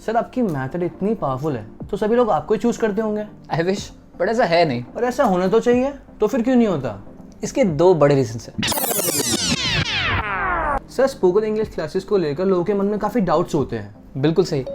Sir आपकी method इतनी powerful है तो सभी लोग आपको ही चूज करते होंगे। आई विश, बट ऐसा है नहीं। और ऐसा होना तो चाहिए, तो फिर क्यों नहीं होता? इसके दो बड़े रीजंस हैं। सर स्पोकन इंग्लिश क्लासेस को लेकर लोगों के मन में काफी डाउट्स होते हैं। बिल्कुल सही।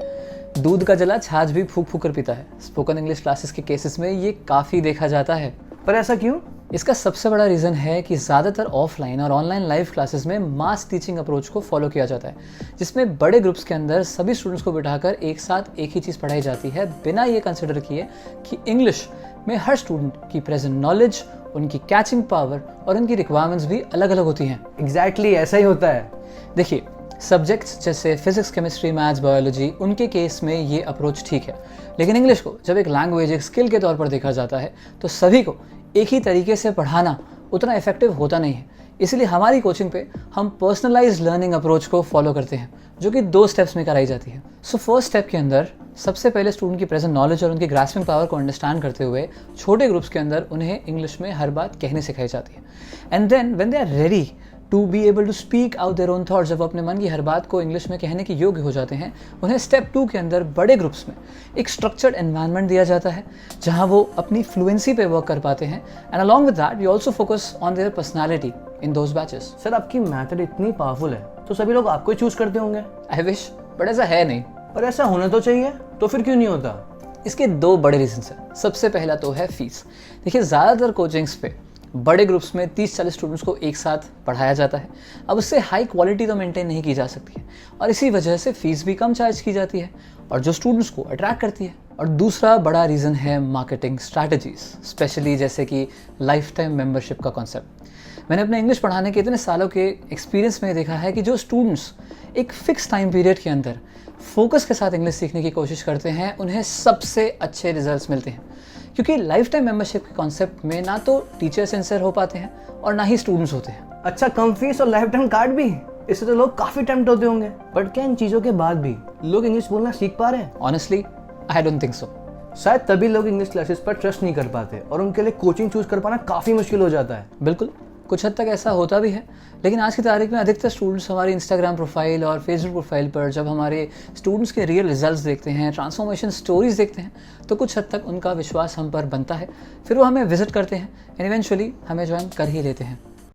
दूध का जला छाछ भी फूक फूक कर पीता है। स्पोकन इंग्लिश क्लासेस के केसेस में ये काफ़ी देखा जाता है। पर ऐसा क्यों? इसका सबसे बड़ा रीज़न है कि ज़्यादातर ऑफलाइन और ऑनलाइन लाइव क्लासेस में मास टीचिंग अप्रोच को फॉलो किया जाता है, जिसमें बड़े ग्रुप्स के अंदर सभी स्टूडेंट्स को बिठाकर एक साथ एक ही चीज़ पढ़ाई जाती है, बिना ये कंसिडर किए कि इंग्लिश में हर स्टूडेंट की प्रेजेंट नॉलेज, उनकी कैचिंग पावर और उनकी रिक्वायरमेंट्स भी अलग अलग होती हैं। एग्जैक्टली ऐसा ही होता है। देखिए, सब्जेक्ट्स जैसे फिजिक्स, केमिस्ट्री, मैथ्स, बायोलॉजी, उनके केस में ये अप्रोच ठीक है, लेकिन इंग्लिश को जब एक लैंग्वेज, एक स्किल के तौर पर देखा जाता है तो सभी को एक ही तरीके से पढ़ाना उतना इफेक्टिव होता नहीं है। इसलिए हमारी कोचिंग पे हम पर्सनलाइज्ड लर्निंग अप्रोच को फॉलो करते हैं, जो कि 2 स्टेप्स में कराई जाती है। सो फर्स्ट स्टेप के अंदर सबसे पहले स्टूडेंट की प्रेजेंट नॉलेज और उनकी ग्रास्पिंग पावर को अंडरस्टैंड करते हुए छोटे ग्रुप्स के अंदर उन्हें इंग्लिश में हर बात कहनी सिखाई जाती है। And then when they are ready to be able to speak out their own thoughts, जब वो अपने मन की हर बात को इंग्लिश में कहने के योग्य हो जाते हैं, उन्हें स्टेप 2 के अंदर बड़े ग्रुप्स में एक स्ट्रक्चर्ड एनवायरनमेंट दिया जाता है जहां वो अपनी फ्लुएंसी पे वर्क कर पाते हैं। And along with that we also focus on their personality in those batches. Sir आपकी मेथड इतनी पावरफुल है तो सभी लोग आपको ही चूज करते होंगे। आई विश, बट ऐसा है नहीं। और ऐसा होना तो चाहिए, तो फिर क्यों नहीं होता? इसके 2 बड़े रीजंस हैं। सबसे पहला तो है फीस। देखिए, ज़्यादातर कोचिंग्स पे बड़े ग्रुप्स में 30-40 स्टूडेंट्स को एक साथ पढ़ाया जाता है। अब उससे हाई क्वालिटी तो मेंटेन नहीं की जा सकती है और इसी वजह से फीस भी कम चार्ज की जाती है और जो स्टूडेंट्स को अट्रैक्ट करती है। और दूसरा बड़ा रीज़न है मार्केटिंग स्ट्रैटेजीज, स्पेशली जैसे कि लाइफ टाइम मेंबरशिप का कॉन्सेप्ट। मैंने अपने इंग्लिश पढ़ाने के इतने सालों के एक्सपीरियंस में देखा है कि जो स्टूडेंट्स एक फिक्स टाइम पीरियड के अंदर फोकस के साथ इंग्लिश सीखने की कोशिश करते हैं, उन्हें सबसे अच्छे रिजल्ट्स मिलते हैं, क्योंकि लाइफ टाइम मेंबरशिप के कॉन्सेप्ट में ना तो टीचर सिंसियर हो पाते हैं और ना ही स्टूडेंट्स होते हैं। अच्छा, कम फीस और लाइफ टाइम कार्ड भी, इससे तो लोग काफी टेम्प्ट होते होंगे। बट क्या इन चीजों के बाद भी लोग इंग्लिश बोलना सीख पा रहे हैं? Honestly I don't think so. शायद तभी लोग इंग्लिश क्लासेस पर ट्रस्ट नहीं कर पाते और उनके लिए कोचिंग चूज कर पाना काफी मुश्किल हो जाता है। बिल्कुल, कुछ हद तक ऐसा होता भी है, लेकिन आज की तारीख में अधिकतर स्टूडेंट्स हमारी इंस्टाग्राम प्रोफाइल और फेसबुक प्रोफाइल पर जब हमारे स्टूडेंट्स के रियल रिजल्ट्स देखते हैं, ट्रांसफॉर्मेशन स्टोरीज देखते हैं, तो कुछ हद तक उनका विश्वास हम पर बनता है। फिर वो हमें विजिट करते हैं एंड इवेंचुअली हमें ज्वाइन कर ही लेते हैं।